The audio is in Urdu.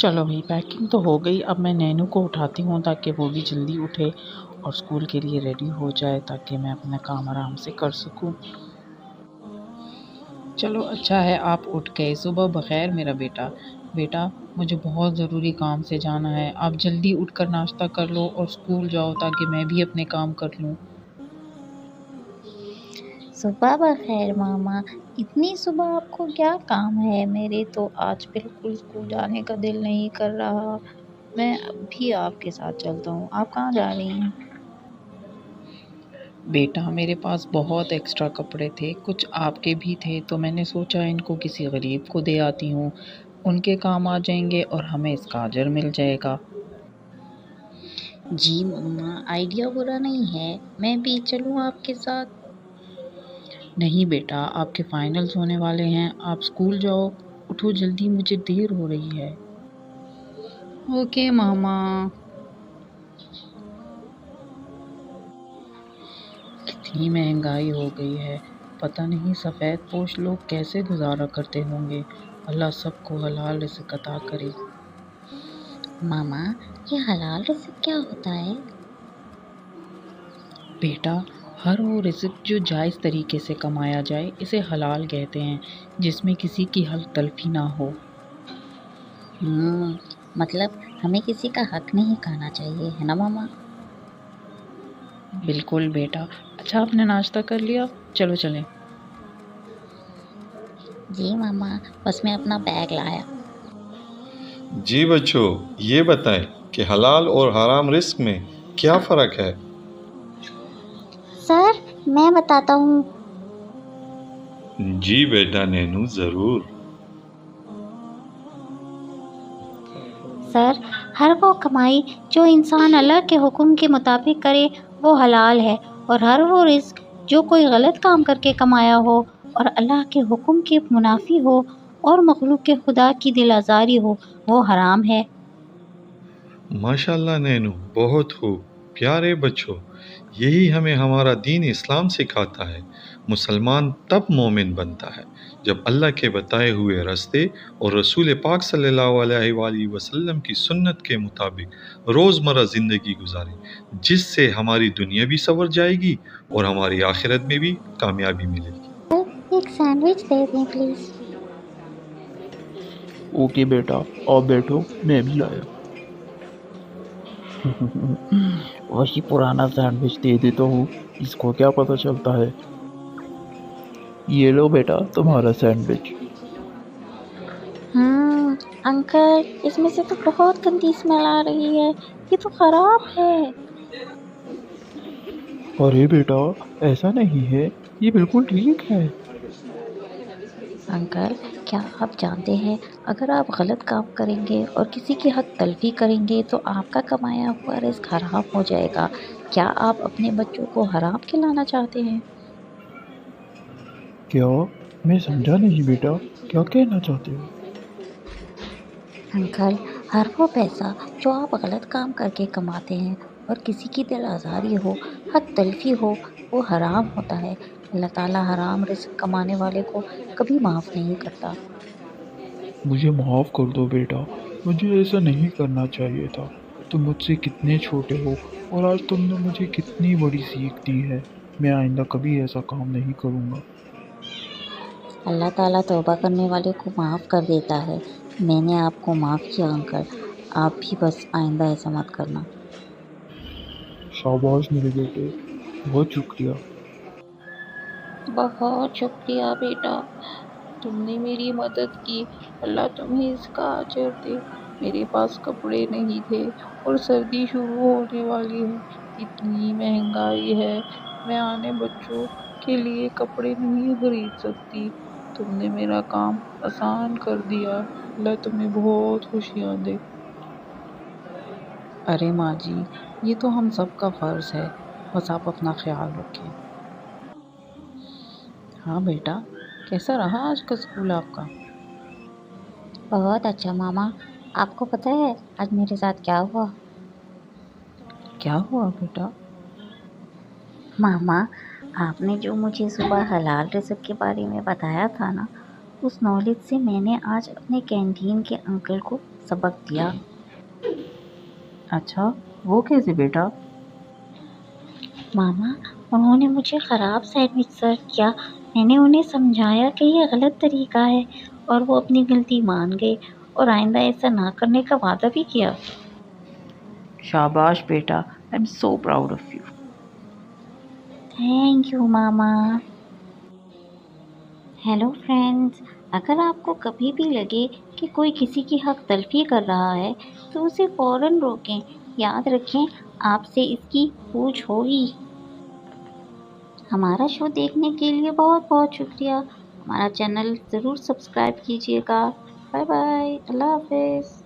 چلو بھائی پیکنگ تو ہو گئی، اب میں نینو کو اٹھاتی ہوں تاکہ وہ بھی جلدی اٹھے اور اسکول کے لیے ریڈی ہو جائے تاکہ میں اپنا کام آرام سے کر سکوں۔ چلو اچھا ہے آپ اٹھ گئے، صبح بخیر میرا بیٹا۔ بیٹا مجھے بہت ضروری کام سے جانا ہے، آپ جلدی اٹھ کر ناشتہ کر لو اور اسکول جاؤ تاکہ میں بھی اپنے کام کر لوں۔ صبح بخیر ماما، اتنی صبح آپ کو کیا کام ہے؟ میرے تو آج بالکل اسکول جانے کا دل نہیں کر رہا۔ میں بھی آپ کے ساتھ چلتا ہوں، آپ کہاں جا رہی ہیں؟ بیٹا میرے پاس بہت ایکسٹرا کپڑے تھے، کچھ آپ کے بھی تھے تو میں نے سوچا ان کو کسی غریب کو دے آتی ہوں، ان کے کام آ جائیں گے اور ہمیں اس کا اجر مل جائے گا۔ جی مما، آئیڈیا برا نہیں ہے، میں بھی چلوں آپ کے ساتھ؟ نہیں بیٹا، آپ کے فائنلز ہونے والے ہیں، آپ اسکول جاؤ، اٹھو جلدی، مجھے دیر ہو رہی ہے۔ اوکے ماما۔ کتنی مہنگائی ہو گئی ہے، پتہ نہیں سفید پوش لوگ کیسے گزارا کرتے ہوں گے، اللہ سب کو حلال رزق عطا کرے۔ ماما، یہ حلال رزق کیا ہوتا ہے؟ بیٹا ہر وہ رزق جو جائز طریقے سے کمایا جائے اسے حلال کہتے ہیں، جس میں کسی کی حق تلفی نہ ہو۔ مطلب ہمیں کسی کا حق نہیں کھانا چاہیے، ہے نا ماما؟ بالکل بیٹا۔ اچھا آپ نے ناشتہ کر لیا؟ چلو چلیں۔ جی ماما، بس میں اپنا بیگ لایا۔ جی بچوں، یہ بتائیں کہ حلال اور حرام رزق میں کیا فرق ہے؟ سر میں بتاتا ہوں۔ جی بیٹا نینو، ضرور۔ سر، ہر وہ کمائی جو انسان اللہ کے حکم کے مطابق کرے وہ حلال ہے، اور ہر وہ رزق جو کوئی غلط کام کر کے کمایا ہو اور اللہ کے حکم کے منافی ہو اور مخلوق کے خدا کی دل آزاری ہو وہ حرام ہے۔ ماشاء اللہ نینو، بہت خوب۔ پیارے بچوں، یہی ہمیں ہمارا دین اسلام سکھاتا ہے۔ مسلمان تب مومن بنتا ہے جب اللہ کے بتائے ہوئے راستے اور رسول پاک صلی اللہ علیہ وآلہ وسلم کی سنت کے مطابق روزمرہ زندگی گزارے، جس سے ہماری دنیا بھی سنور جائے گی اور ہماری آخرت میں بھی کامیابی ملے گی۔ ایک سینڈوچ دے دیں پلیز۔ اوکے بیٹا، اور بیٹھو، میں بھی لایا۔ وہی پرانا سینڈوچ دے دیتا ہوں، اس کو کیا پتہ چلتا ہے۔ یہ لو بیٹا تمہارا سینڈوچ۔ انکل، اس میں سے تو بہت گندی اسمیل آ رہی ہے، یہ تو خراب ہے۔ ارے بیٹا ایسا نہیں ہے، یہ بالکل ٹھیک ہے۔ انکل، کیا آپ جانتے ہیں اگر آپ غلط کام کریں گے اور کسی کی حق تلفی کریں گے تو آپ کا کمایا ہوا رزق حرام ہو جائے گا؟ کیا آپ اپنے بچوں کو حرام کھلانا چاہتے ہیں؟ کیا؟ میں سمجھا نہیں بیٹا، کیا کہنا چاہتے ہو؟ انکل، ہر وہ پیسہ جو آپ غلط کام کر کے کماتے ہیں اور کسی کی دل آزاری ہو، حق تلفی ہو، وہ حرام ہوتا ہے۔ اللہ تعالیٰ حرام رزق کمانے والے کو کبھی معاف نہیں کرتا۔ مجھے معاف کر دو بیٹا، مجھے ایسا نہیں کرنا چاہیے تھا۔ تم مجھ سے کتنے چھوٹے ہو اور آج تم نے مجھے کتنی بڑی سیکھ دی ہے۔ میں آئندہ کبھی ایسا کام نہیں کروں گا۔ اللہ تعالیٰ توبہ کرنے والے کو معاف کر دیتا ہے۔ میں نے آپ کو معاف کیا انکل، آپ بھی بس آئندہ ایسا مت کرنا۔ شاباش میرے بیٹے، بہت شکریہ۔ بہت شکریہ بیٹا، تم نے میری مدد کی، اللہ تمہیں اس کا اجر دے۔ میرے پاس کپڑے نہیں تھے اور سردی شروع ہونے والی ہے، اتنی مہنگائی ہے، میں آنے بچوں کے لیے کپڑے نہیں خرید سکتی، تم نے میرا کام آسان کر دیا، اللہ تمہیں بہت خوشیاں دے۔ ارے ماں جی، یہ تو ہم سب کا فرض ہے، بس آپ اپنا خیال رکھیں۔ ہاں بیٹا، کیسا رہا آج کا اسکول آپ کا؟ بہت اچھا ماما، آپ کو پتہ ہے آج میرے ساتھ کیا ہوا؟ کیا ہوا بیٹا؟ ماما، آپ نے جو مجھے صبح حلال رزق کے بارے میں بتایا تھا نا، اس نالج سے میں نے آج اپنے کینٹین کے انکل کو سبق دیا۔ اچھا، وہ کیسے بیٹا؟ ماما، انہوں نے مجھے خراب سینڈوچ سرو کیا، میں نے انہیں سمجھایا کہ یہ غلط طریقہ ہے اور وہ اپنی غلطی مان گئے اور آئندہ ایسا نہ کرنے کا وعدہ بھی کیا۔ شاباش بیٹا، I am so proud of you. Thank you mama. Hello friends, اگر آپ کو کبھی بھی لگے کہ کوئی کسی کی حق تلفی کر رہا ہے تو اسے فوراً روکیں۔ یاد رکھیں، آپ سے اس کی پوچھ ہوگی۔ ہمارا شو دیکھنے کے لیے بہت بہت شکریہ۔ ہمارا چینل ضرور سبسکرائب کیجیے گا۔ بائے بائے، اللہ حافظ۔